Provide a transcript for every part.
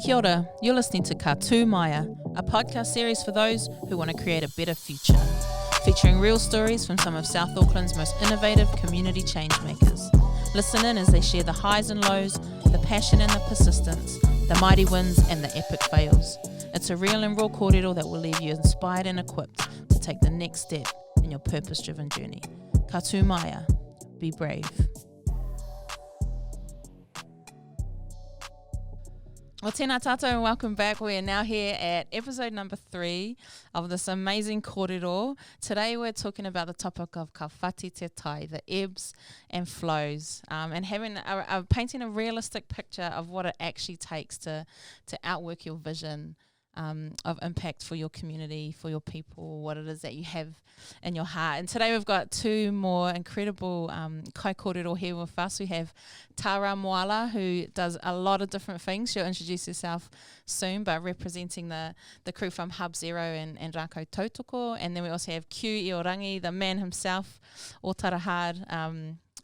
Kia ora, you're listening to Ka Tū Maia, a podcast series for those who want to create a better future, featuring real stories from some of South Auckland's most innovative community change makers. Listen in as they share the highs and lows, the passion and the persistence, the mighty wins and the epic fails. It's a real and raw kōrero that will leave you inspired and equipped to take the next step in your purpose-driven journey. Ka Tū Maia, be brave. Well, tēnā tātou and welcome back. We are now here at episode number 3 of this amazing kōrero. Today we're talking about the topic of ka whati te tai, the ebbs and flows, and having painting a realistic picture of what it actually takes to outwork your vision of impact for your community, for your people, what it is that you have in your heart. And today we've got 2 more incredible kai kōrero here with us. We have Tara Moala, who does a lot of different things. She'll introduce herself soon, but representing the crew from Hubzero and Rakau Tautoko. And then we also have Keu Iorangi, the man himself, o Tarahard,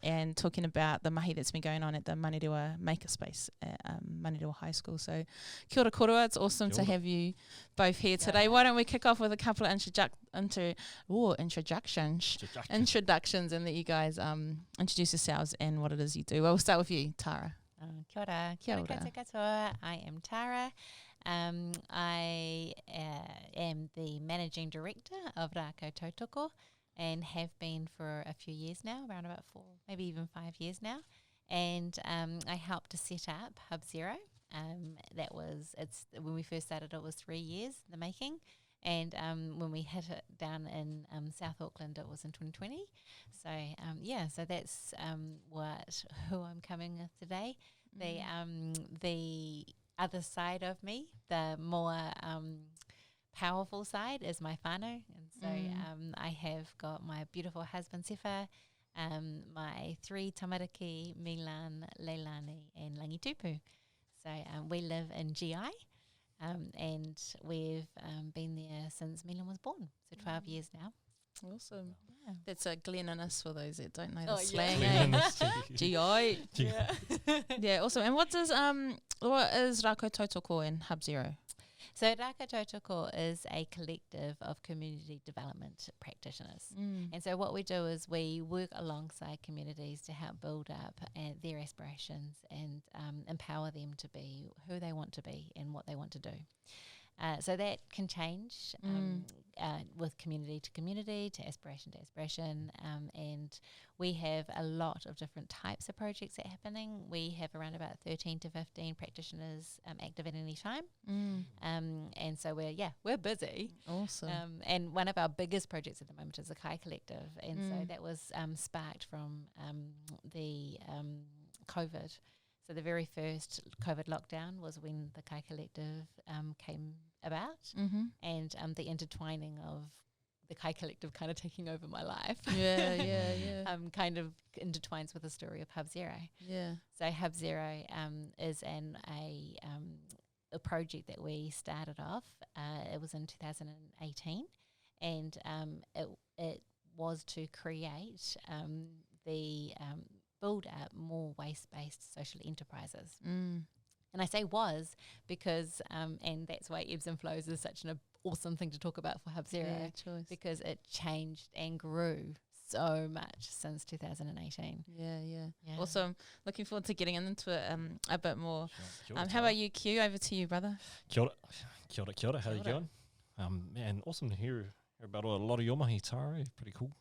and talking about the mahi that's been going on at the Manarewa Makerspace at Manurewa High School. So kia ora kōrero, it's awesome to have you both here today. Why don't we kick off with a couple of introductions and let you guys introduce yourselves and what it is you do. Well, we'll start with you, Tara. Kia ora. Kia ora. Katoa. I am Tara. I am the Managing Director of Rakau Tautoko, and have been for a few years now, around about 4, maybe even 5 years now. And I helped to set up Hubzero. When we first started, it was 3 years in the making. And when we hit it down in South Auckland, it was in 2020. So that's who I'm coming with today. The other side of me, the more powerful side, is my whānau. And so I have got my beautiful husband Sefa, my 3 tamariki, Milan, Leilani and Langitupu. So we live in GI, and we've been there since Milan was born, so 12 years now. Awesome. Yeah. That's a Glenanis for those that don't know the Oh, slang. yeah. GI. Yeah. Yeah, awesome. And what is Rakau Tautoko and Hubzero? So Rakau Tautoko is a collective of community development practitioners. And so what we do is we work alongside communities to help build up their aspirations and empower them to be who they want to be and what they want to do. So that can change with community to community, to aspiration, and we have a lot of different types of projects that are happening. We have around about 13 to 15 practitioners active at any time, and so we're busy. Awesome. And one of our biggest projects at the moment is the Kai Collective, and so that was sparked from the COVID. So the very first COVID lockdown was when the Kai Collective came about, and the intertwining of the Kai Collective kind of taking over my life. Yeah. Kind of intertwines with the story of Hubzero. Yeah. So Hubzero is a project that we started off. It was in 2018, and it was to create build up more waste-based social enterprises. And I say was because, and that's why ebbs and flows is such an awesome thing to talk about for Hubzero, because it changed and grew so much since 2018. Yeah. Awesome. Looking forward to getting into it a bit more. Kia ora, How about you, Q? Over to you, brother. Kia ora. How are you going? Man, awesome to hear about a lot of your mahi, Tara. Pretty cool.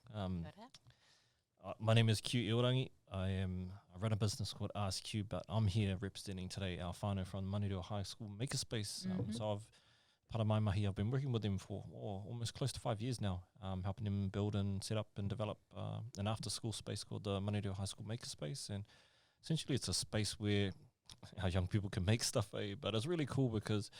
My name is Keu Iorangi. I run a business called Ask Q, but I'm here representing today our whānau from Manarewa High School Makerspace. So part of my mahi, I've been working with them for almost close to 5 years now, helping them build and set up and develop an after-school space called the Manarewa High School Makerspace. And essentially it's a space where our young people can make stuff, but it's really cool because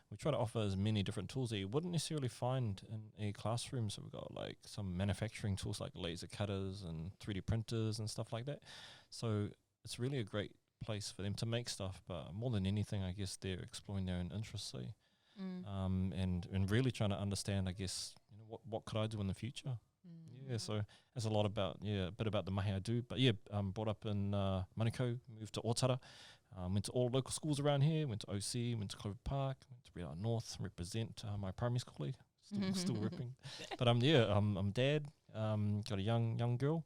we try to offer as many different tools that you wouldn't necessarily find in a classroom. So we've got like some manufacturing tools like laser cutters and 3D printers and stuff like that. So it's really a great place for them to make stuff. But more than anything, I guess they're exploring their own interests, and really trying to understand, I guess, what could I do in the future. Yeah, so there's a lot about, a bit about the mahi I do. But brought up in Manukau, moved to Otara, Went to all local schools around here, went to OC, went to Clover Park, went to Red North, represent my primary school league, still ripping. But I'm dad, got a young girl.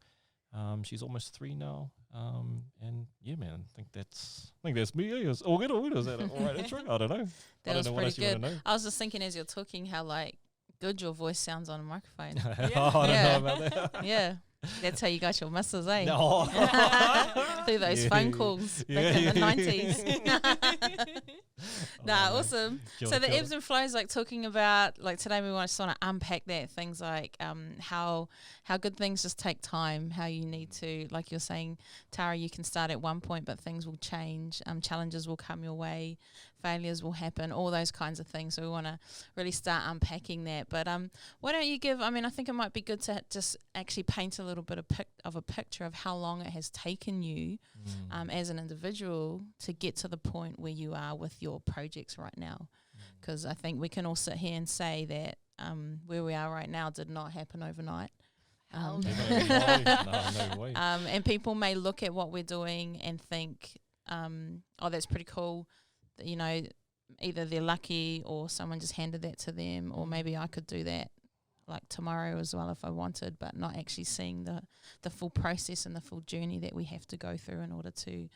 She's almost 3 now. And yeah, man, I think that's me. Yeah, it's all good. Is that all right? Intro? I don't know. That was pretty good. I was just thinking as you're talking how like good your voice sounds on a microphone. I don't know about that. Yeah. That's how you got your muscles, eh? No. Through those phone calls back in the 90s. Awesome. So the ebbs and flows, like talking about, like today we want to sort of unpack that, things like how good things just take time, how you need to, like you're saying, Tara, you can start at one point but things will change, challenges will come your way, failures will happen, all those kinds of things. So we want to really start unpacking that. But why don't you give, I think it might be good to just actually paint a little bit of a picture of how long it has taken you as an individual to get to the point where you are with your projects right now. Because I think we can all sit here and say that where we are right now did not happen overnight. No way. And people may look at what we're doing and think, oh, that's pretty cool. You know, either they're lucky or someone just handed that to them, or maybe I could do that like tomorrow as well if I wanted, but not actually seeing the full process and the full journey that we have to go through in order to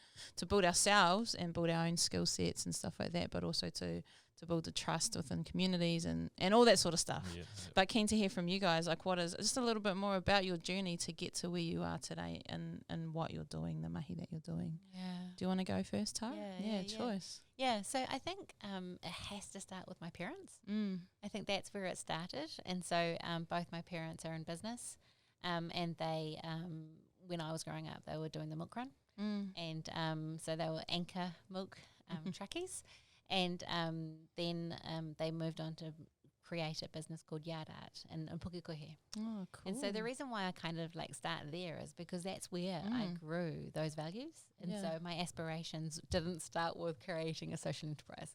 build ourselves and build our own skill sets and stuff like that, but also to build the trust within communities and all that sort of stuff. Yeah. But keen to hear from you guys, like what is just a little bit more about your journey to get to where you are today and what you're doing, the mahi that you're doing. Yeah. Do you want to go first, Tara? Yeah, choice. Yeah, so I think it has to start with my parents. I think that's where it started. And so both my parents are in business, and they, when I was growing up, they were doing the milk run. And so they were anchor milk truckies. And then they moved on to create a business called Yard Art in Pukekohe. Oh, cool. And so the reason why I kind of like start there is because that's where I grew those values. And so my aspirations didn't start with creating a social enterprise.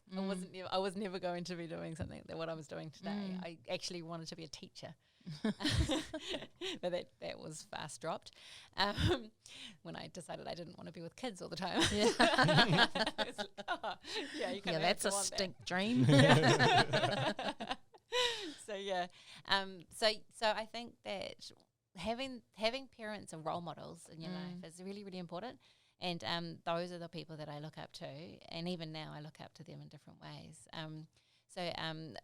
I was never going to be doing something that what I was doing today. I actually wanted to be a teacher. But that was fast dropped when I decided I didn't want to be with kids all the time. That's a stink dream. So I think that having parents and role models in your life is really, really important. And those are the people that I look up to, and even now I look up to them in different ways. So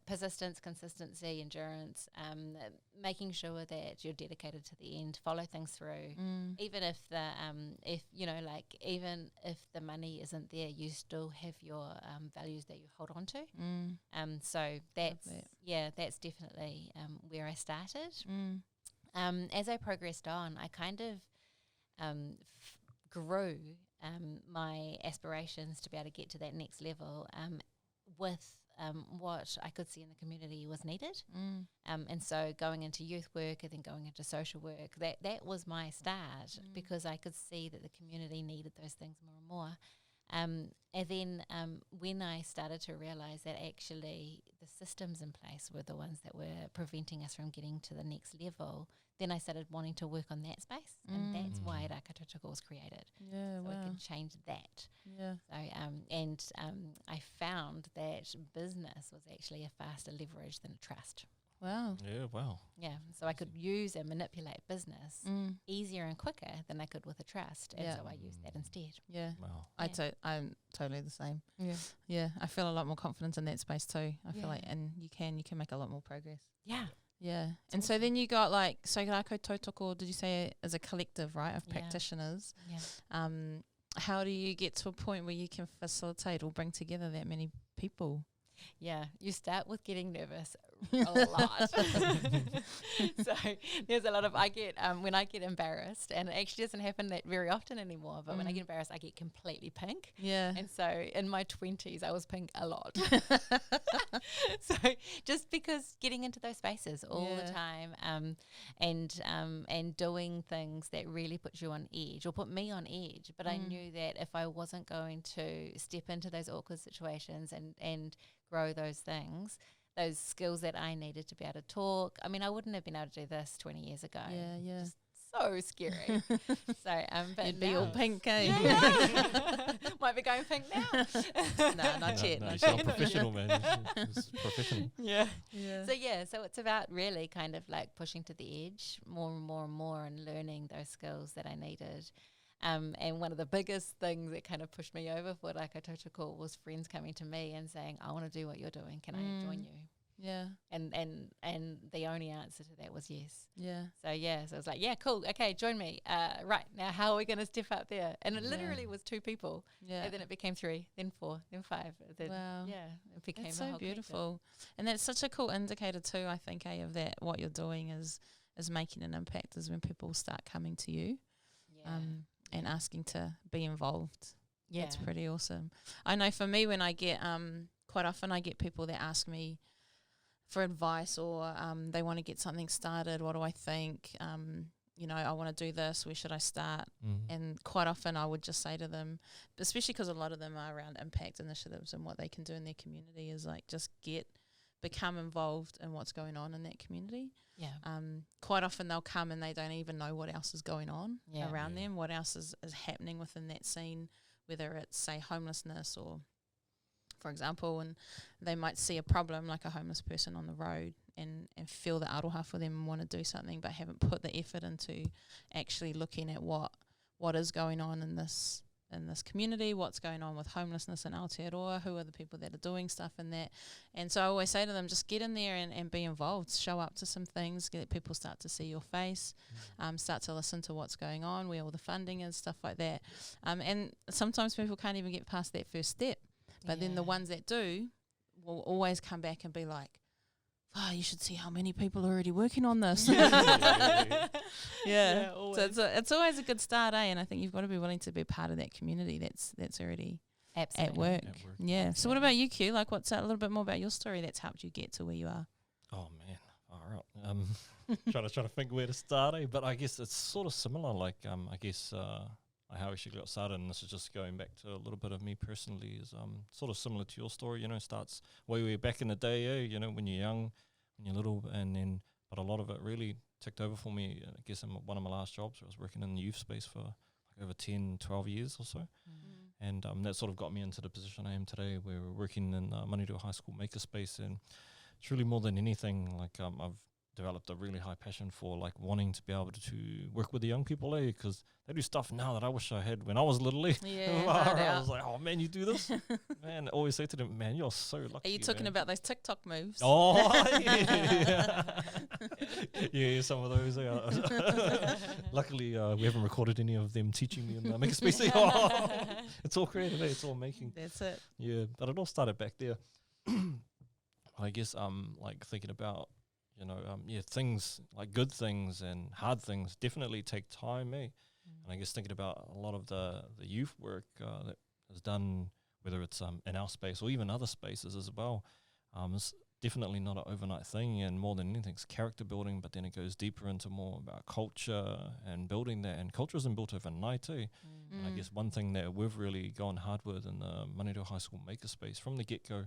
persistence, consistency, endurance, making sure that you're dedicated to the end, follow things through, even if even if the money isn't there, you still have your values that you hold on to. So that's definitely where I started. As I progressed on, I kind of grew my aspirations to be able to get to that next level with what I could see in the community was needed. And so going into youth work and then going into social work, that was my start because I could see that the community needed those things more and more. And then when I started to realise that actually the systems in place were the ones that were preventing us from getting to the next level, then I started wanting to work on that space, and that's why Tautoko was created. So we can change that. So I found that business was actually a faster leverage than trust. Wow. Yeah, wow. Yeah, so I could use and manipulate business easier and quicker than I could with a trust, and so I used that instead. Yeah. Wow. I'm totally the same. Yeah. Yeah, I feel a lot more confidence in that space too. I feel like, and you can make a lot more progress. Yeah. Yeah. And so then you got like, so Rakau Tautoko, did you say as a collective, right, of practitioners? Yeah. How do you get to a point where you can facilitate or bring together that many people? Yeah, you start with getting nervous a lot. So there's a lot of, when I get embarrassed, and it actually doesn't happen that very often anymore, but when I get embarrassed, I get completely pink. Yeah. And so in my 20s, I was pink a lot. So just because getting into those spaces all the time and doing things that really put you on edge or put me on edge, but I knew that if I wasn't going to step into those awkward situations and grow those things, those skills that I needed to be able to talk. I mean, I wouldn't have been able to do this 20 years ago. Yeah. Just so scary. So but you'd be all pink, eh? Yeah. Might be going pink now. No, not yet. No, Not you yet. sound professional, man. It's professional. Yeah. Yeah. So it's about really kind of like pushing to the edge more and more and more and learning those skills that I needed. And one of the biggest things that kind of pushed me over for Rakau Tautoko was friends coming to me and saying, I want to do what you're doing. Can I join you? Yeah. And the only answer to that was yes. Yeah. So I was like, yeah, cool. Okay, join me. Right, now how are we going to step up there? And it literally was 2 people. Yeah. And then it became 3, then 4, then 5. Then, Wow. Yeah, it became It's a so whole beautiful. And that's such a cool indicator too, I think, of that what you're doing is making an impact, is when people start coming to you. collective. And asking to be involved. Yeah. It's pretty awesome. I know for me, when I get, quite often I get people that ask me for advice, or they want to get something started. What do I think? I want to do this. Where should I start? And quite often I would just say to them, especially because a lot of them are around impact initiatives and what they can do in their community, is like just become involved in what's going on in that community. Yeah. Quite often they'll come and they don't even know what else is going on around them, what else is happening within that scene, whether it's, say, homelessness or, for example, and they might see a problem like a homeless person on the road and feel the aroha for them and want to do something, but haven't put the effort into actually looking at what is going on in this community, what's going on with homelessness in Aotearoa, who are the people that are doing stuff in that. And so I always say to them, just get in there and be involved, show up to some things, get people start to see your face, start to listen to what's going on, where all the funding is, stuff like that. And sometimes people can't even get past that first step, but then the ones that do will always come back and be like, oh, you should see how many people are already working on this. Yeah. So it's always a good start, eh? And I think you've got to be willing to be part of that community that's already at work. Yeah. Absolutely. So what about you, Keu? Like, what's a little bit more about your story that's helped you get to where you are? Oh man, all right. Trying to think where to start, eh? But I guess it's sort of similar. Like, I guess how I actually got started, and this is just going back to a little bit of me personally, is sort of similar to your story. Starts way back in the day, eh? When you're young, when you're little, but a lot of it really ticked over for me. I guess in one of my last jobs, I was working in the youth space for like over 10, 12 years or so. And that sort of got me into the position I am today, where we're working in Manurewa High School Makerspace. And truly, more than anything, like I've developed a really high passion for like wanting to be able to work with the young people, because they do stuff now that I wish I had when I was little. Yeah, I was like, oh man, you do this? Man, I always say to them, man, you're so lucky. Are you talking about those TikTok moves? Oh, yeah, some of those. Luckily, we haven't recorded any of them teaching me in Makerspace. It's all creative, it's all making. That's it. Yeah, but it all started back there. I guess like thinking about, things like good things and hard things definitely take time, eh? And I guess thinking about a lot of the youth work that is done, whether it's in our space or even other spaces as well, it's definitely not an overnight thing, and more than anything, it's character building, but then it goes deeper into more about culture and building that, and culture isn't built overnight, eh? And I guess one thing that we've really gone hard with in the Manurewa High School Makerspace from the get-go,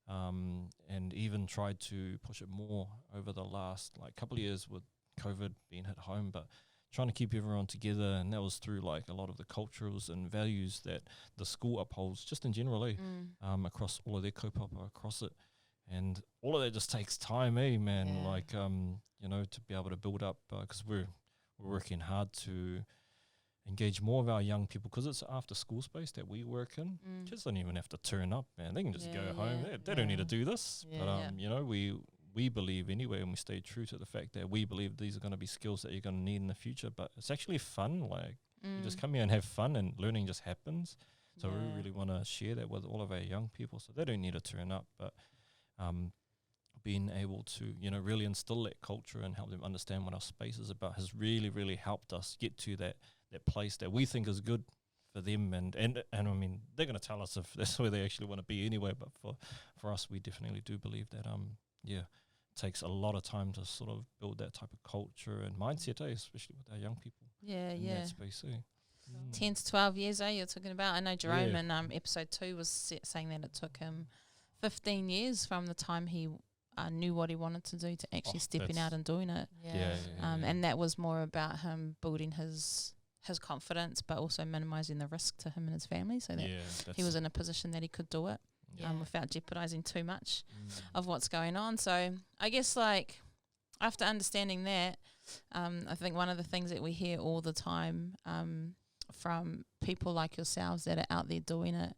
and even tried to push it more over the last couple of years with COVID being hit home, but trying to keep everyone together, and that was through like a lot of the cultures and values that the school upholds just in general, across all of their kaupapa across it. And all of that just takes time, man, to be able to build up, because we're working hard to engage more of our young people, because it's after school space that we work in. Kids don't even have to turn up, man. They can just go home. They don't need to do this. But we believe anyway, and we stay true to the fact that we believe these are going to be skills that you're going to need in the future. But it's actually fun. You just come here and have fun, and learning just happens. So we really want to share that with all of our young people, so they don't need to turn up. But being able to, really instill that culture and help them understand what our space is about has really, really helped us get to that place that we think is good for them. And I mean, they're going to tell us if that's where they actually want to be anyway. But for us, we definitely do believe that, it takes a lot of time to sort of build that type of culture and mindset, especially with our young people. In that space, 10 to 12 years, you're talking about. I know Jerome in episode 2 was saying that it took him 15 years from the time he knew what he wanted to do to actually stepping out and doing it. Yeah. And that was more about him building his confidence, but also minimizing the risk to him and his family, so that he was in a position that he could do it without jeopardizing too much of what's going on. So I guess, like, after understanding that, I think one of the things that we hear all the time from people like yourselves that are out there doing it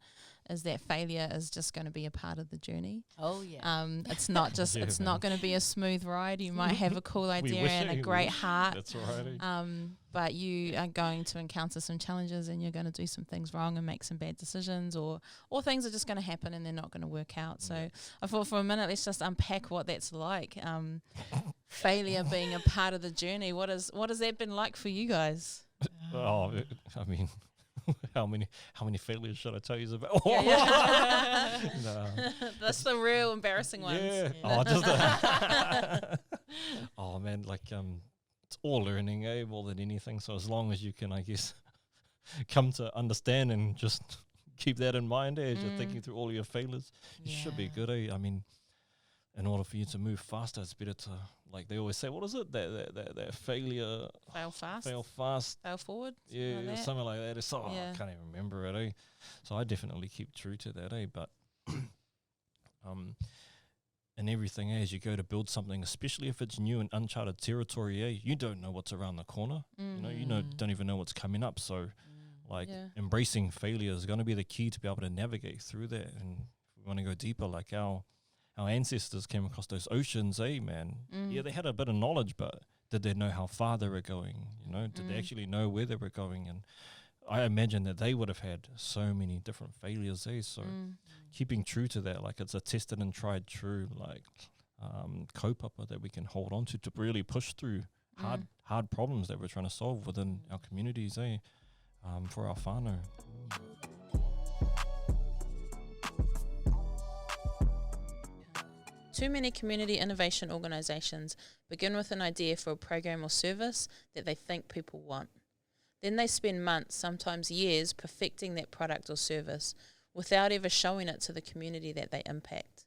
is that failure is just going to be a part of the journey. Oh yeah. It's not just it's not going to be a smooth ride. You might have a cool idea and a great heart. That's right. But you are going to encounter some challenges, and you're going to do some things wrong and make some bad decisions, or things are just going to happen and they're not going to work out. So I thought for a minute, let's just unpack what that's like. Failure being a part of the journey. What has that been like for you guys? I mean, how many failures should I tell you about? No. That's the real embarrassing ones. Yeah. Oh man, like it's all learning, more than anything. So as long as you can, I guess, come to understand and just keep that in mind, as you're thinking through all your failures, you should be good. I mean, in order for you to move faster, it's better to, like they always say, what is it? That failure. Fail fast. Fail fast. Fail forward. Yeah, like something like that. It's I can't even remember it. So I definitely keep true to that. But in everything, as you go to build something, especially if it's new and uncharted territory, you don't know what's around the corner. Don't even know what's coming up. So, embracing failure is going to be the key to be able to navigate through that. And if we want to go deeper, like our ancestors came across those oceans, man. Yeah, they had a bit of knowledge, but did they know how far they were going? Did they actually know where they were going? And I imagine that they would have had so many different failures, So keeping true to that, like it's a tested and tried true, like kaupapa that we can hold on to really push through hard problems that we're trying to solve within our communities, for our whānau. Too many community innovation organisations begin with an idea for a program or service that they think people want. Then they spend months, sometimes years, perfecting that product or service without ever showing it to the community that they impact.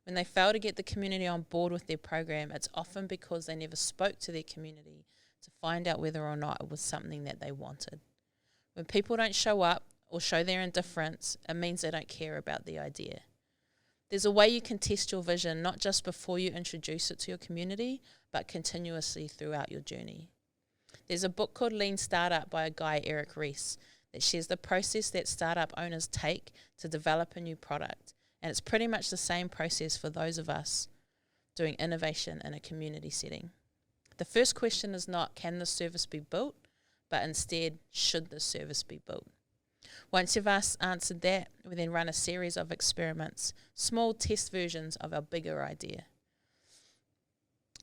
When they fail to get the community on board with their program, it's often because they never spoke to their community to find out whether or not it was something that they wanted. When people don't show up or show their indifference, it means they don't care about the idea. There's a way you can test your vision, not just before you introduce it to your community, but continuously throughout your journey. There's a book called Lean Startup by a guy, Eric Ries, that shares the process that startup owners take to develop a new product. And it's pretty much the same process for those of us doing innovation in a community setting. The first question is not, can the service be built? But instead, should the service be built? Once you've answered that, we then run a series of experiments, small test versions of our bigger idea.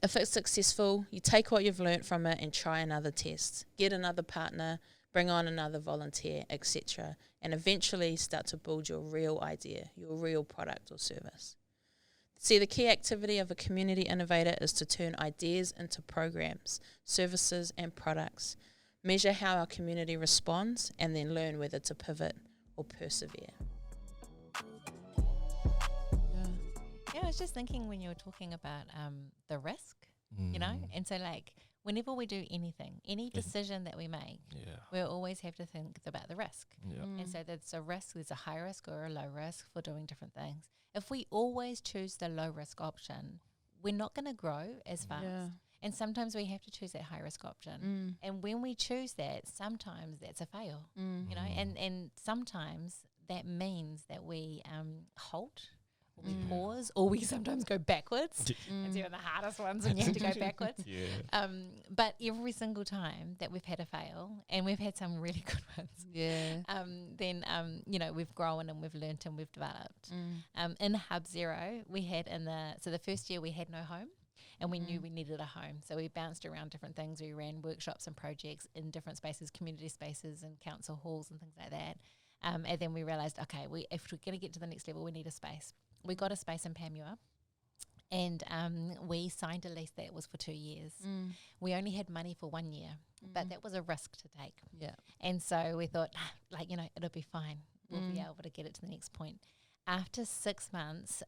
If it's successful, you take what you've learnt from it and try another test, get another partner, bring on another volunteer, etc., and eventually start to build your real idea, your real product or service. See, the key activity of a community innovator is to turn ideas into programs, services and products, measure how our community responds, and then learn whether to pivot or persevere. Yeah, I was just thinking when you were talking about the risk, and so like whenever we do anything, any decision that we make, we always have to think about the risk. And so there's a risk, there's a high risk or a low risk for doing different things. If we always choose the low risk option, we're not going to grow as fast. And sometimes we have to choose that high risk option. And when we choose that, sometimes that's a fail, and sometimes that means that we halt, or we pause, or we sometimes go backwards. It's even the hardest ones when you have to go backwards. But every single time that we've had a fail, and we've had some really good ones, then we've grown and we've learnt and we've developed. In Hubzero, we had the first year we had no home. And we knew we needed a home. So we bounced around different things. We ran workshops and projects in different spaces, community spaces and council halls and things like that. And then we realised, okay, if we're going to get to the next level, we need a space. We got a space in Pamua. And we signed a lease that was for 2 years. We only had money for 1 year, but that was a risk to take. And so we thought, it'll be fine. We'll be able to get it to the next point. after 6 months,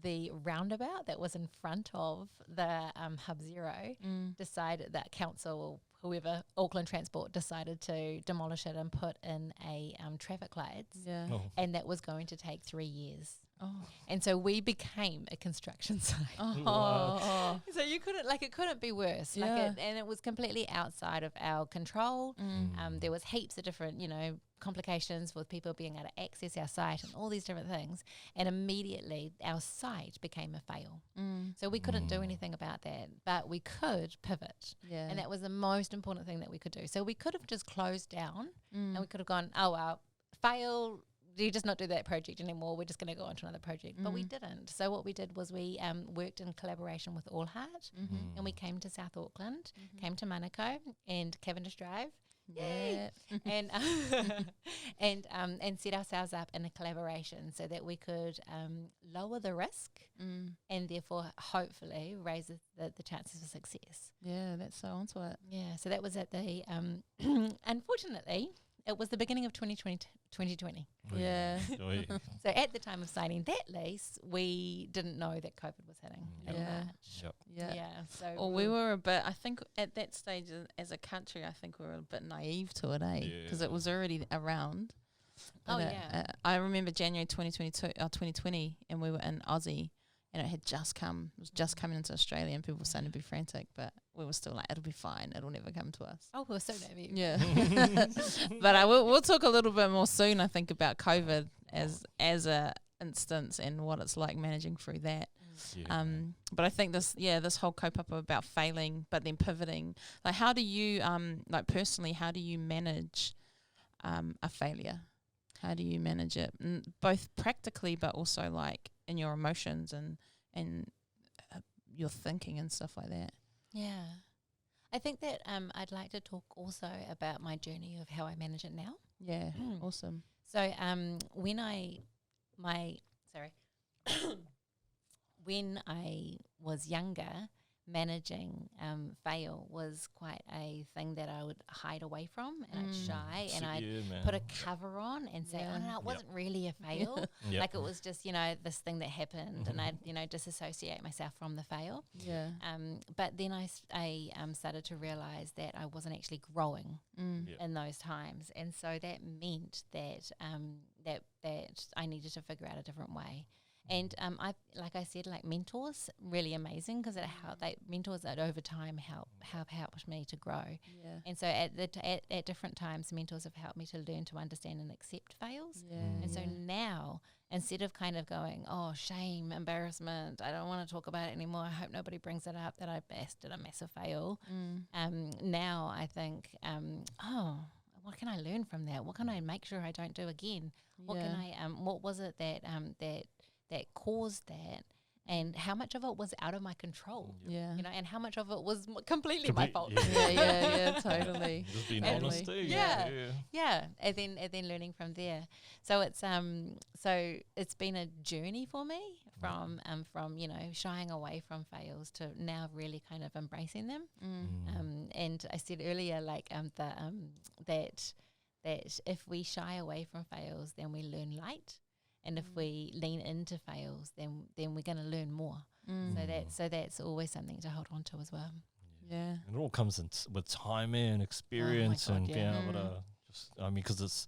the roundabout that was in front of the Hubzero decided that council, whoever, Auckland Transport, decided to demolish it and put in a traffic lights. Yeah. And that was going to take 3 years. Oh. And so we became a construction site. Oh. So you couldn't, like, it couldn't be worse. Yeah. Like and it was completely outside of our control. There was heaps of different, complications with people being able to access our site and all these different things. And immediately our site became a fail. So we couldn't do anything about that, but we could pivot. Yeah. And that was the most important thing that we could do. So we could have just closed down and we could have gone, oh, well, fail. You just not do that project anymore. We're just going to go on to another project. But we didn't. So what we did was we worked in collaboration with All Heart, and we came to South Auckland, came to Manukau and Cavendish Drive. Yay! And and set ourselves up in a collaboration so that we could lower the risk and therefore hopefully raise the chances of success. Yeah, that's so onto it. Yeah, so that was at the unfortunately, it was the beginning of 2020. Yeah. So at the time of signing that lease, we didn't know that COVID was hitting in March. Yeah. So Well, we were a bit, I think at that stage as a country, I think we were a bit naive to it, because it was already around. I remember January 2020, and we were in Aussie, and it was just coming into Australia, and people were starting to be frantic, but we were still like, it'll be fine, it'll never come to us. Oh, we were so naive. Yeah. But we'll talk a little bit more soon, I think, about COVID as a instance and what it's like managing through that. But I think this whole kaupapa about failing but then pivoting, like how do you personally, how do you manage a failure? How do you manage it, both practically but also like in your emotions and your thinking and stuff like that? Yeah, I think that I'd like to talk also about my journey of how I manage it now. Yeah, awesome. So when I was younger, managing fail was quite a thing that I would hide away from, and I'd shy, and I'd put a cover on and say, oh no, it wasn't really a fail. Like it was just, this thing that happened, and I'd, disassociate myself from the fail. Yeah. But then I started to realize that I wasn't actually growing in those times, and so that meant that that I needed to figure out a different way. And like I said, mentors, really amazing because mentors that over time have helped me to grow. Yeah. And so at different times, mentors have helped me to learn to understand and accept fails. Yeah. And so now, instead of kind of going, oh, shame, embarrassment, I don't want to talk about it anymore, I hope nobody brings it up that I did a massive fail. Now I think, what can I learn from that? What can I make sure I don't do again? What can I? What was it that caused that, and how much of it was out of my control? Yeah, and how much of it was completely my fault? Yeah, totally. Just being honest too. Yeah. And then learning from there. So it's been a journey for me from shying away from fails to now really kind of embracing them. And I said earlier, that if we shy away from fails, then we learn late. And if we lean into fails, then we're going to learn more. So that's always something to hold on to as well. Yeah, and it all comes with time and experience, being able to because it's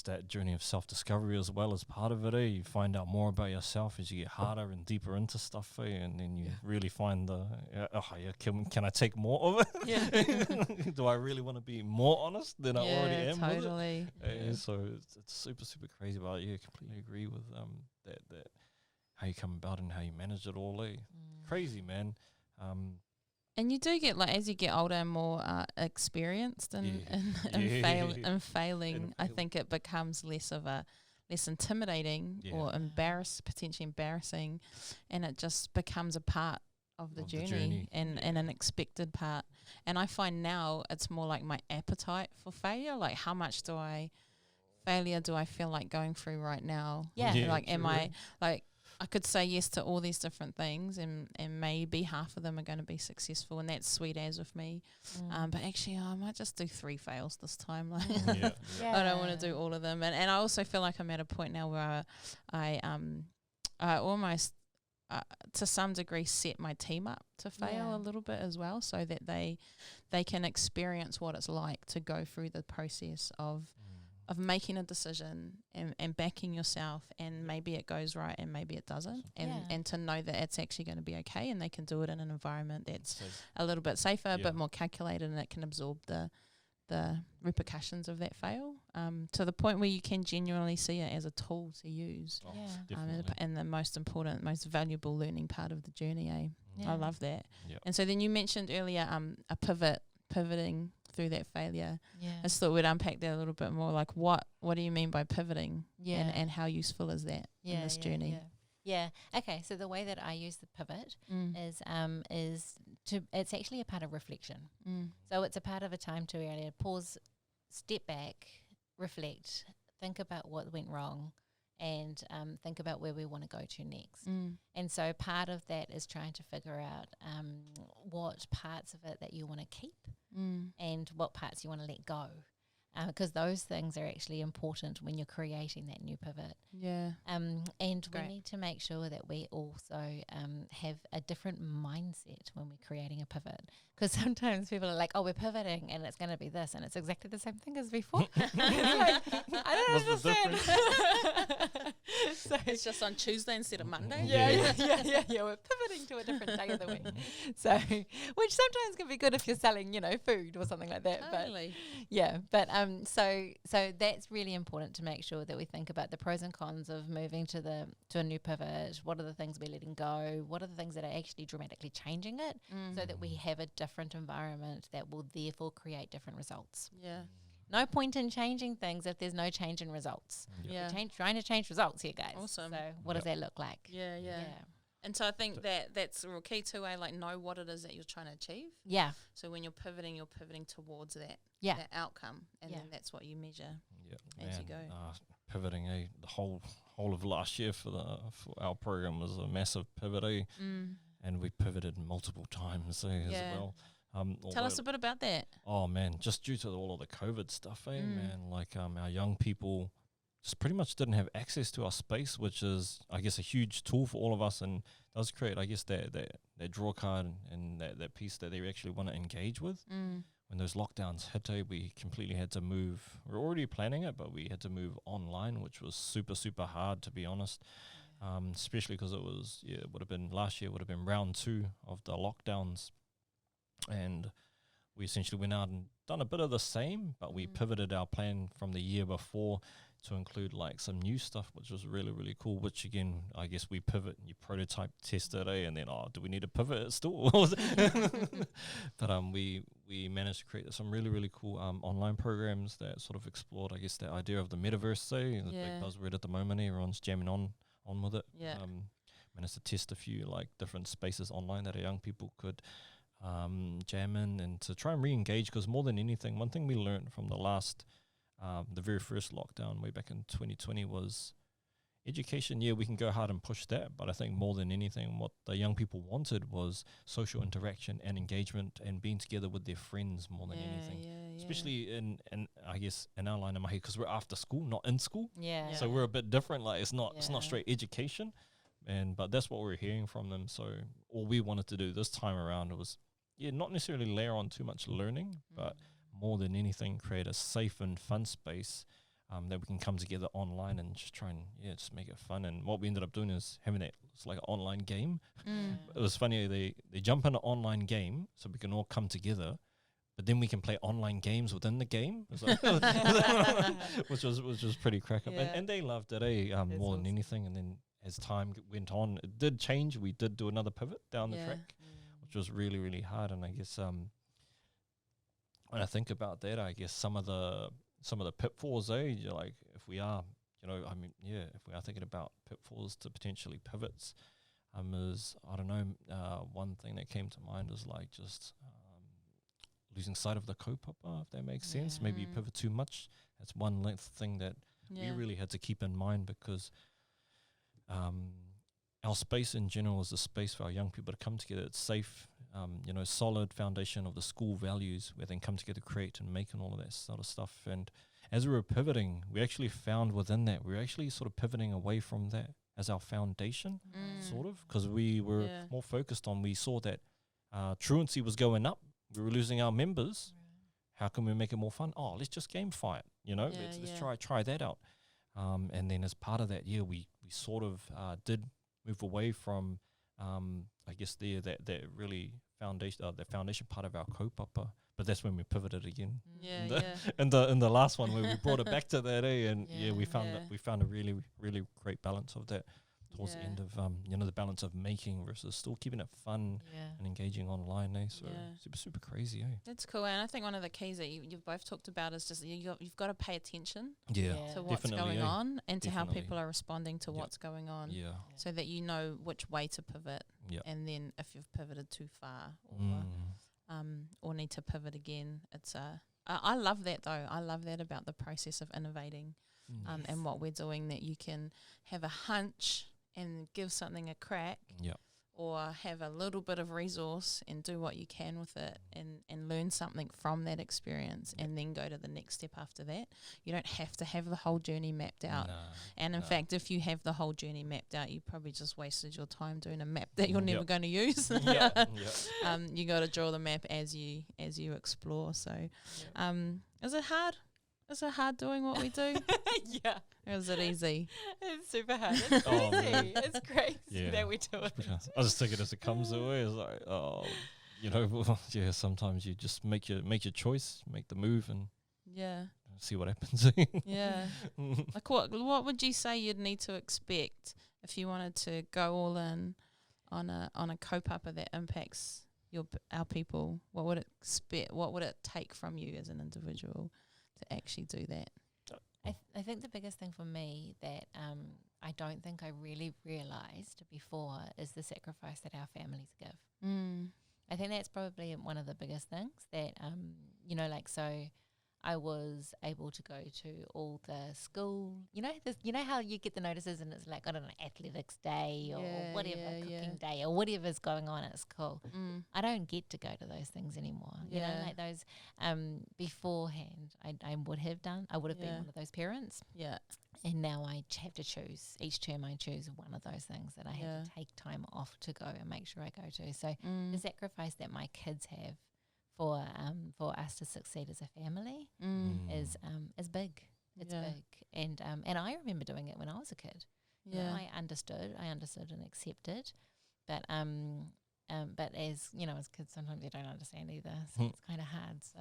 that journey of self-discovery as well as part of it. You find out more about yourself as you get harder and deeper into stuff, and then you really find can I take more of it? Yeah. Do I really want to be more honest than I already am? Totally. With it? So it's super, super crazy. But completely agree with that how you come about and how you manage it all. Crazy, man. And you do get, as you get older and more experienced in failing, I think it becomes less intimidating or potentially embarrassing, and it just becomes a part of the journey and an expected part. And I find now it's more like my appetite for failure, like how much failure do I feel like going through right now? Yeah. Am I I could say yes to all these different things, and maybe half of them are going to be successful, and that's sweet as with me. But actually, I might just do 3 fails this time. Like, I don't want to do all of them, and I also feel like I'm at a point now where I almost to some degree set my team up to fail a little bit as well, so that they can experience what it's like to go through the process of making a decision and backing yourself, and maybe it goes right and maybe it doesn't, and to know that it's actually going to be okay, and they can do it in an environment that's a little bit safer, a bit more calculated, and it can absorb the repercussions of that fail, to the point where you can genuinely see it as a tool to use. And the most important, most valuable learning part of the journey. I love that. And so then you mentioned earlier a pivoting through that failure. I just thought we'd unpack that a little bit more. Like, what do you mean by pivoting, and how useful is that in this journey? Okay, so the way that I use the pivot is it's actually a part of reflection. So it's a part of a time to really pause, step back, reflect, think about what went wrong, and think about where we want to go to next. And so part of that is trying to figure out what parts of it that you want to keep and what parts you want to let go. Because those things are actually important when you're creating that new pivot. And we need to make sure that we also have a different mindset when we're creating a pivot. Because sometimes people are like, oh, we're pivoting and it's going to be this, and it's exactly the same thing as before. I don't understand. So it's just on Tuesday instead of Monday. We're pivoting to a different day of the week. So, which sometimes can be good if you're selling, food or something like that. Totally. But so that's really important to make sure that we think about the pros and cons of moving to a new pivot. What are the things we're letting go? What are the things that are actually dramatically changing it, so that we have a different environment that will therefore create different results. No point in changing things if there's no change in results. Trying to change results here, guys. Awesome. So what does that look like? And so I think that's real key too, like know what it is that you're trying to achieve. So when you're pivoting towards that outcome, and then that's what you measure as you go. Pivoting, the whole of last year for our program was a massive pivot, and we pivoted multiple times as well. Tell us a bit about that. Oh man, just due to all of the COVID stuff, man, like our young people just pretty much didn't have access to our space, which is, I guess, a huge tool for all of us, and does create, I guess, that draw card and that piece that they actually want to engage with. When those lockdowns hit, we completely had to move. We were already planning it, but we had to move online, which was super, super hard, to be honest. Especially because it was, last year would have been round 2 of the lockdowns. And we essentially went out and done a bit of the same, but we pivoted our plan from the year before to include like some new stuff, which was really, really cool, which again, I guess we pivot and you prototype test it, and then, do we need to pivot it still? But we managed to create some really, really cool online programs that sort of explored, I guess, the idea of the metaverse, the big buzzword at the moment. Everyone's jamming on with it. Managed to test a few like different spaces online that our young people could jam in, and to try and re-engage, because more than anything, one thing we learned from the very first lockdown way back in 2020 was education. We can go hard and push that, but I think more than anything what the young people wanted was social interaction and engagement and being together with their friends more than anything, especially in I guess in our line of mahi, because we're after school, not in school, so we're a bit different. Like it's not straight education, but that's what we're hearing from them. So all we wanted to do this time around was not necessarily layer on too much learning, but more than anything create a safe and fun space that we can come together online and just try and just make it fun. And what we ended up doing is having it's like an online game. It was funny, they jump in an online game so we can all come together, but then we can play online games within the game, which was pretty crack up. And they loved it more than anything. And then as time went on, it did change. We did do another pivot down the track, which was really, really hard. And I guess when I think about that, I guess some of the pitfalls, like if we are, if we are thinking about pitfalls to potentially pivots, is, I don't know, one thing that came to mind is like just losing sight of the kaupapa, if that makes sense. Maybe you pivot too much. That's one thing that we really had to keep in mind, because our space in general is a space for our young people to come together. It's safe, solid foundation of the school values where they can come together, create and make and all of that sort of stuff. And as we were pivoting, we actually found within that, we were actually sort of pivoting away from that as our foundation, sort of, because we were more focused on, we saw that truancy was going up. We were losing our members. How can we make it more fun? Oh, let's just gamify it, let's try that out. And then as part of that, we sort of did move away from, I guess, that really foundation part of our kaupapa. But that's when we pivoted again. In the last one where we brought it back to that, and we found a really, really great balance of that towards the end of the balance of making versus still keeping it fun and engaging online. So super crazy. That's cool. And I think one of the keys that you've both talked about is just you've got to pay attention to what's going on and to how people are responding to what's going on, so that you know which way to pivot, and then if you've pivoted too far or need to pivot again. It's I love that though. I love that about the process of innovating and what we're doing, that you can have a hunch and give something a crack, or have a little bit of resource and do what you can with it and learn something from that experience and then go to the next step after that. You don't have to have the whole journey mapped out. In fact, if you have the whole journey mapped out, you probably just wasted your time doing a map that you're never going to use. You got to draw the map as you explore. So is it hard? Is it hard doing what we do? Or is it easy? It's super hard. It's crazy. It's crazy that we do it. I just take it as it comes away. It's like, sometimes you just make your choice, make the move, and see what happens. Like what would you say you'd need to expect if you wanted to go all in on a kaupapa that impacts our people? What would it take from you as an individual to actually do that? I think the biggest thing for me that I don't think I really realised before is the sacrifice that our families give. I think that's probably one of the biggest things that, so I was able to go to all the school, you know how you get the notices and it's like, I don't know, athletics day or whatever, cooking day or whatever's going on at school. I don't get to go to those things anymore. You know, like those beforehand I would have been one of those parents. And now I have to choose. Each term I choose one of those things that I have to take time off to go and make sure I go to. So the sacrifice that my kids have for us to succeed as a family is big. It's big, and I remember doing it when I was a kid. You know, I understood and accepted, but as you know, as kids sometimes you don't understand either, so it's kind of hard. So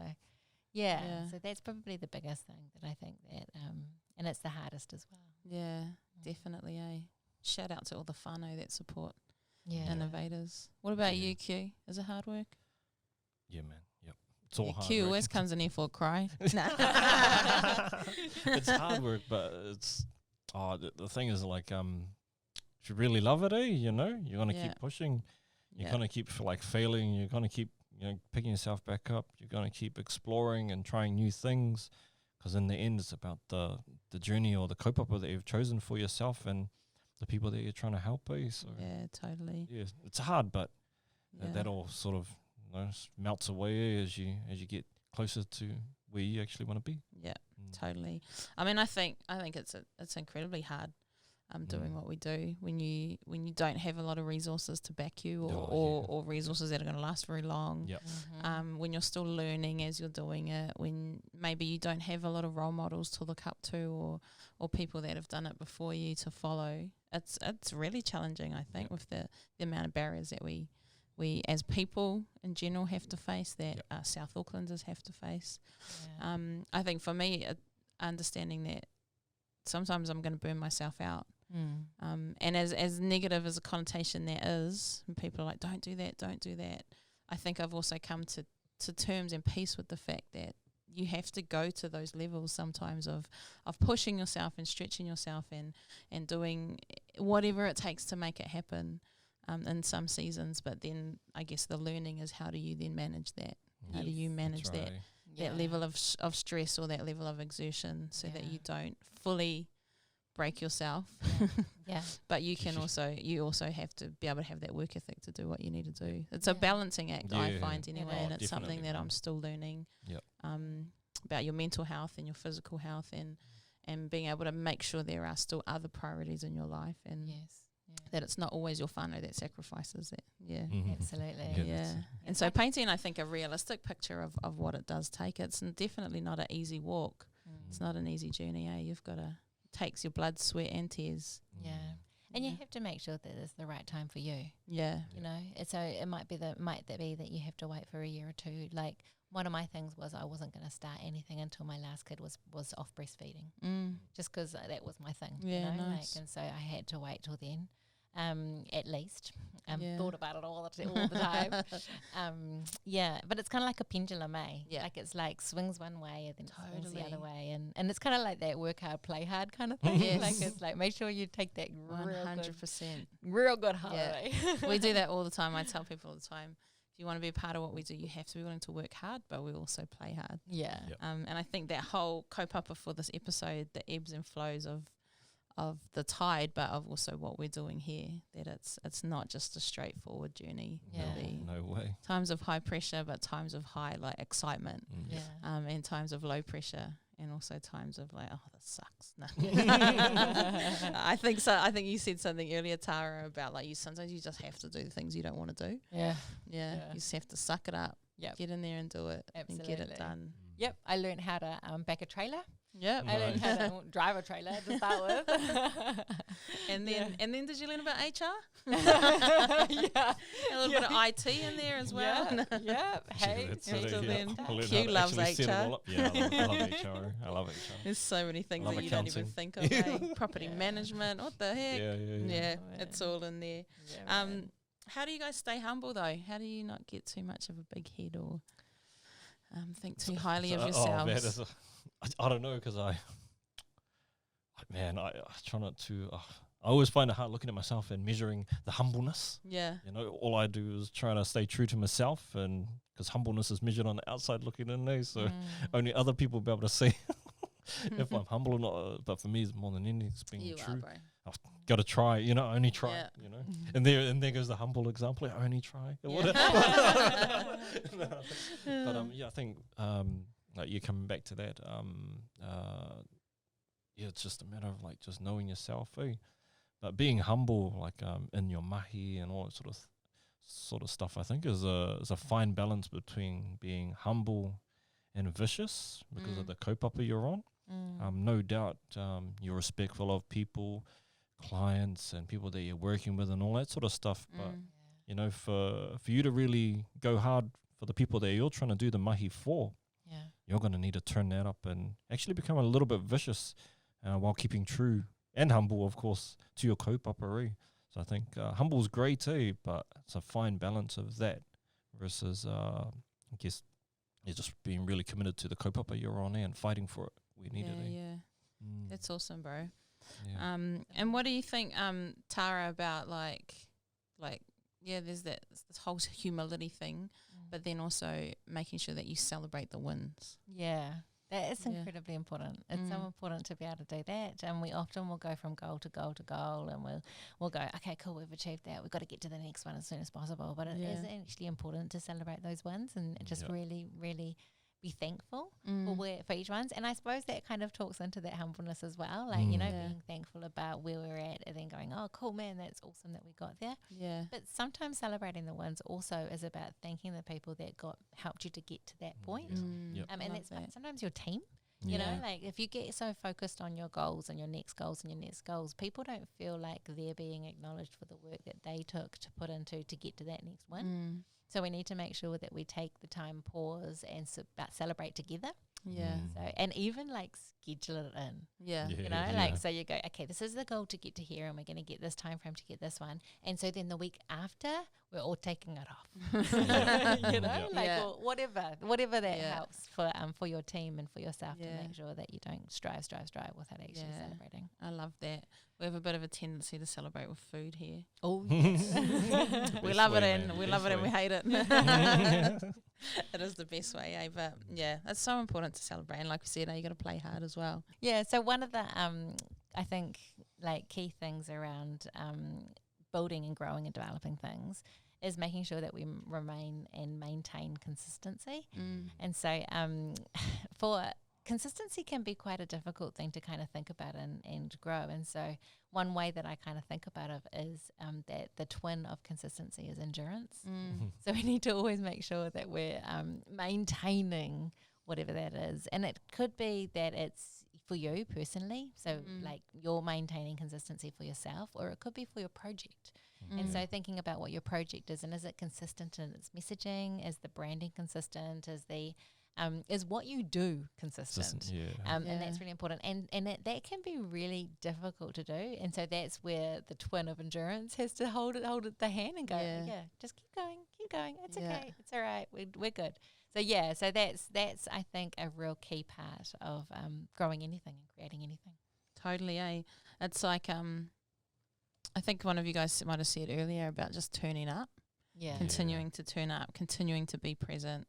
so that's probably the biggest thing that I think that and it's the hardest as well. Definitely. Shout out to all the whānau that support innovators. What about you, Keu? Is it hard work? Yeah, man. Yep. It's all hard Keu work. always comes in here for a cry. It's hard work, but it's the thing is, like, if you really love it, you're gonna keep pushing. You're gonna keep failing. You're gonna keep picking yourself back up. You're gonna keep exploring and trying new things, because in the end, it's about the journey or the kaupapa that you've chosen for yourself and the people that you're trying to help. So totally. Yeah, it's hard, but that all sort of melts away as you get closer to where you actually want to be. Totally. I mean, I think it's incredibly hard doing what we do when you don't have a lot of resources to back you or resources that are going to last very long. When you're still learning as you're doing it, when maybe you don't have a lot of role models to look up to or people that have done it before you to follow. It's really challenging, I think, with the amount of barriers that we as people in general have to face, that South Aucklanders have to face. I think for me, understanding that sometimes I'm going to burn myself out. And as negative as a connotation that is, and people are like, don't do that. I think I've also come to terms and peace with the fact that you have to go to those levels sometimes of pushing yourself and stretching yourself and doing whatever it takes to make it happen. In some seasons, but then I guess the learning is, how do you then manage that? How do you manage that level of stress or that level of exertion so that you don't fully break yourself. Yeah. But you also have to be able to have that work ethic to do what you need to do. It's a balancing act, I find anyway, and it's something that I'm still learning. About your mental health and your physical health, and being able to make sure there are still other priorities in your life, and that it's not always your whānau that sacrifices it. Absolutely. And so painting, I think, a realistic picture of what it does take. It's definitely not an easy walk. It's not an easy journey, You've got to, takes your blood, sweat and tears. And you have to make sure that it's the right time for you. You know, so it might be that you have to wait for a year or two. Like, one of my things was I wasn't going to start anything until my last kid was off breastfeeding, just because that was my thing. You know? Nice. And so I had to wait till then, at least. Thought about it all the time. But it's kind of like a pendulum, like it's like swings one way and then it swings the other way, and it's kind of like that work hard, play hard kind of thing. Like it's like make sure you take that 100%, real good holiday. We do that all the time. I tell people all the time, if you want to be a part of what we do, you have to be willing to work hard, but we also play hard. And I think that whole kaupapa for this episode, the ebbs and flows of the tide, but of also what we're doing here, that it's not just a straightforward journey. No way. Times of high pressure, but times of high excitement, and times of low pressure, and also times of oh, this sucks. No. I think so. I think you said something earlier, Tara, about sometimes you just have to do the things you don't want to do. You just have to suck it up, get in there and do it. Absolutely. And get it done. I learned how to back a trailer. I learned how to drive a trailer to start with. and then did you learn about HR? A little bit of IT in there as well. Hey, Keu loves HR. I love HR. There's so many things that you don't even think of. Property management, what the heck? It's all in there. How do you guys stay humble though? How do you not get too much of a big head or think too highly of yourselves? I don't know, because I try not to. I always find it hard looking at myself and measuring the humbleness. You know, all I do is try to stay true to myself, and because humbleness is measured on the outside looking in there, so only other people will be able to see if I'm humble or not. But for me, it's more than anything, it's being true. I've got to try, only try, And there goes the humble example. I only try. But I think you're coming back to that. It's just a matter of just knowing yourself, But being humble, in your mahi and all that sort of stuff, I think is a fine balance between being humble and vicious because of the kaupapa you're on. No doubt, you're respectful of people, clients, and people that you're working with, and all that sort of stuff. But for you to really go hard for the people that you're trying to do the mahi for, you're going to need to turn that up and actually become a little bit vicious while keeping true and humble, of course, to your kaupapa. So I think humble's great too, but it's a fine balance of that versus, I guess, you're just being really committed to the kaupapa you're on and fighting for it. We need it. That's awesome, bro. And what do you think, Tara, about there's this whole humility thing, but then also making sure that you celebrate the wins. That is incredibly important. It's so important to be able to do that. And we often will go from goal to goal to goal, and we'll go, okay, cool, we've achieved that. We've got to get to the next one as soon as possible. But it is actually important to celebrate those wins and just really, really be thankful for each one. And I suppose that kind of talks into that humbleness as well. Being thankful about where we're at and then going, oh, cool, man, that's awesome that we got there. But sometimes celebrating the wins also is about thanking the people that helped you to get to that point. And that's sometimes your team. You know, if you get so focused on your goals and your next goals and your next goals, people don't feel like they're being acknowledged for the work that they took to put into to get to that next win. So we need to make sure that we take the time, pause, and celebrate together. So, and even schedule it in. So you go, okay, this is the goal to get to here, and we're going to get this time frame to get this one. And so then the week after, we're all taking it off. Or whatever that helps for your team and for yourself to make sure that you don't strive without actually celebrating. I love that. We have a bit of a tendency to celebrate with food here. Oh, yes. We love it and we hate it. It is the best way, But it's so important to celebrate. And like we said, you got to play hard as well. Yeah. So one of the I think like key things around building and growing and developing things is making sure that we remain and maintain consistency. And so for consistency can be quite a difficult thing to kind of think about and grow. And so one way that I kind of think about it is that the twin of consistency is endurance. So we need to always make sure that we're maintaining whatever that is. And it could be that it's for you personally, so like you're maintaining consistency for yourself, or it could be for your project. And so thinking about what your project is, and is it consistent in its messaging? Is the branding consistent? Is what you do consistent? And that's really important. And that can be really difficult to do. And so that's where the twin of endurance has to hold it the hand and go, just keep going. It's okay. It's all right. We're good. So that's I think a real key part of growing anything and creating anything. Totally, It's like I think one of you guys might have said earlier about just turning up. Continuing to turn up, continuing to be present.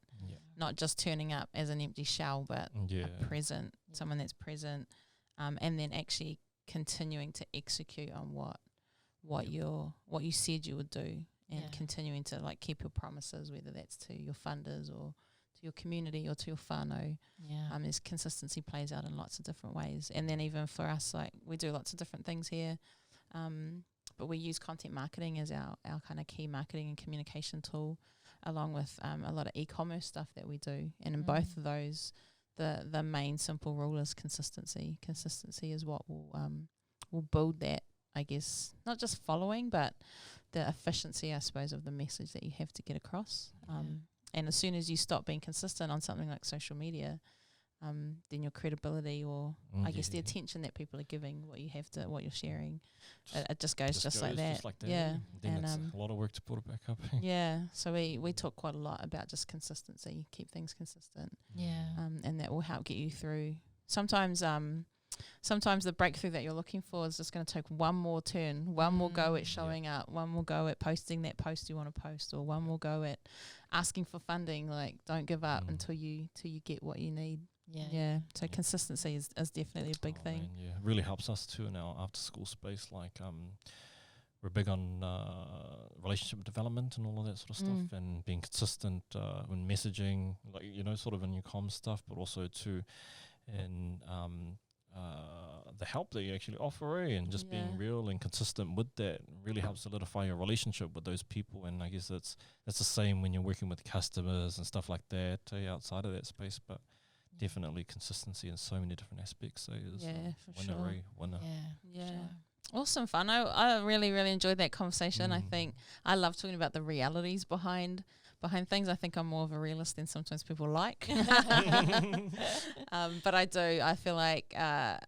Not just turning up as an empty shell, but a present, someone that's present, and then actually continuing to execute on what you said you would do, and continuing to like keep your promises, whether that's to your funders or to your community or to your whānau. This consistency plays out in lots of different ways, and then even for us, like we do lots of different things here, but we use content marketing as our kind of key marketing and communication tool, along with a lot of e-commerce stuff that we do. And in both of those, the main simple rule is consistency. Consistency is what will build that, I guess, not just following, but the efficiency, I suppose, of the message that you have to get across. And as soon as you stop being consistent on something like social media, then your credibility, or I guess the attention that people are giving what you have to, what you're sharing, it just goes just like that. Then it's a lot of work to put it back up. So we talk quite a lot about just consistency, keep things consistent. And that will help get you through. Sometimes the breakthrough that you're looking for is just going to take one more turn, one more go at showing up, one more go at posting that post you want to post, or one more go at asking for funding. Like, don't give up until you get what you need. So consistency is definitely a big thing. It really helps us too in our after school space. Like we're big on relationship development and all of that sort of stuff, and being consistent in messaging, like, you know, sort of in your comms stuff, but also too in the help that you actually offer, and just being real and consistent with that really helps solidify your relationship with those people. And I guess that's the same when you're working with customers and stuff like that outside of that space, but definitely consistency in so many different aspects. So it's winner. Awesome fun. I really, really enjoyed that conversation. I think I love talking about the realities behind things. I think I'm more of a realist than sometimes people like. But I feel like I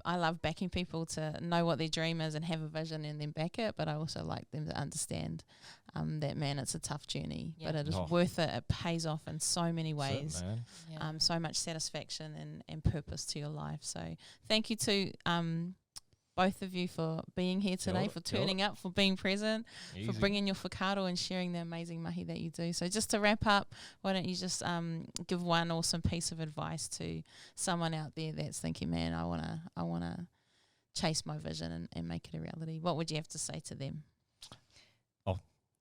love backing people to know what their dream is and have a vision and then back it. But I also like them to understand that, man, it's a tough journey, but it is worth it. It pays off in so many ways. So much satisfaction and purpose to your life. So thank you to both of you for being here today, for turning up, for being present, for bringing your whakaaro and sharing the amazing mahi that you do. So just to wrap up, why don't you just give one awesome piece of advice to someone out there that's thinking, man, I wanna chase my vision and make it a reality. What would you have to say to them?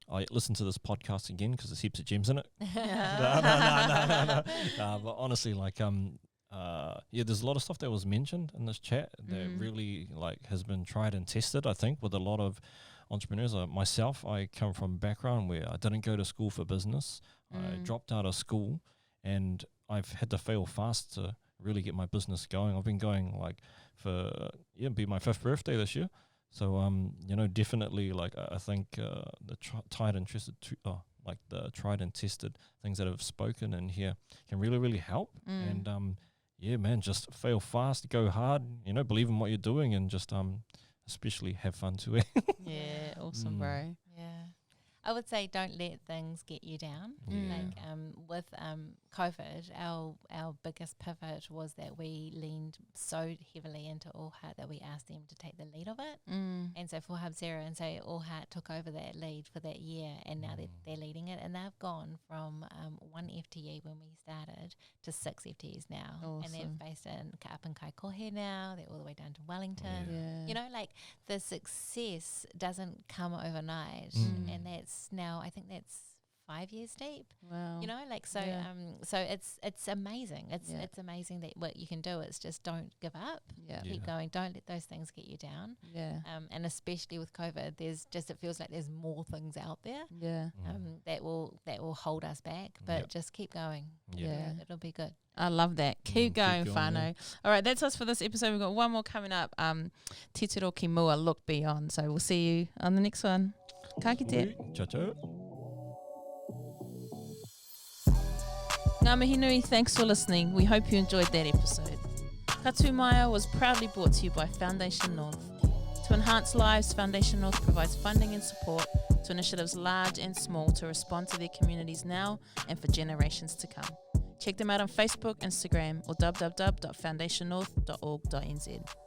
I listen to this podcast again because there's heaps of gems in it. No. But honestly, like there's a lot of stuff that was mentioned in this chat that really like has been tried and tested, I think, with a lot of entrepreneurs. Myself, I come from a background where I didn't go to school for business. I dropped out of school, and I've had to fail fast to really get my business going. I've been going like for be my 5th birthday this year. So definitely, like I think the tried and tested things that I've spoken in here can really, really help. And man, just fail fast, go hard, believe in what you're doing, and just especially have fun too. Awesome, bro. I would say don't let things get you down. Like with COVID, our biggest pivot was that we leaned so heavily into All Heart that we asked them to take the lead of it. And so for Hubzero, and so All Heart took over that lead for that year, and now they're leading it, and they've gone from 1 FTE when we started to 6 FTEs now. Awesome. And they're based up in Kaikohe now. They're all the way down to Wellington. You know, like the success doesn't come overnight, and that's now, I think that's 5 years deep. Wow. You know, like so so it's amazing. It's amazing that what you can do is just don't give up. Keep going. Don't let those things get you down. And especially with COVID, there's just, it feels like there's more things out there that will hold us back, but just keep going. It'll be good. I love that. Keep going, whānau. All right, that's us for this episode. We've got one more coming up. Titiro ki mua, look beyond. So we'll see you on the next one. Ka kite. Ciao, ciao. Ngā mihi nui, thanks for listening. We hope you enjoyed that episode. Ka Tū Maia was proudly brought to you by Foundation North. To enhance lives, Foundation North provides funding and support to initiatives large and small to respond to their communities now and for generations to come. Check them out on Facebook, Instagram, or www.foundationnorth.org.nz.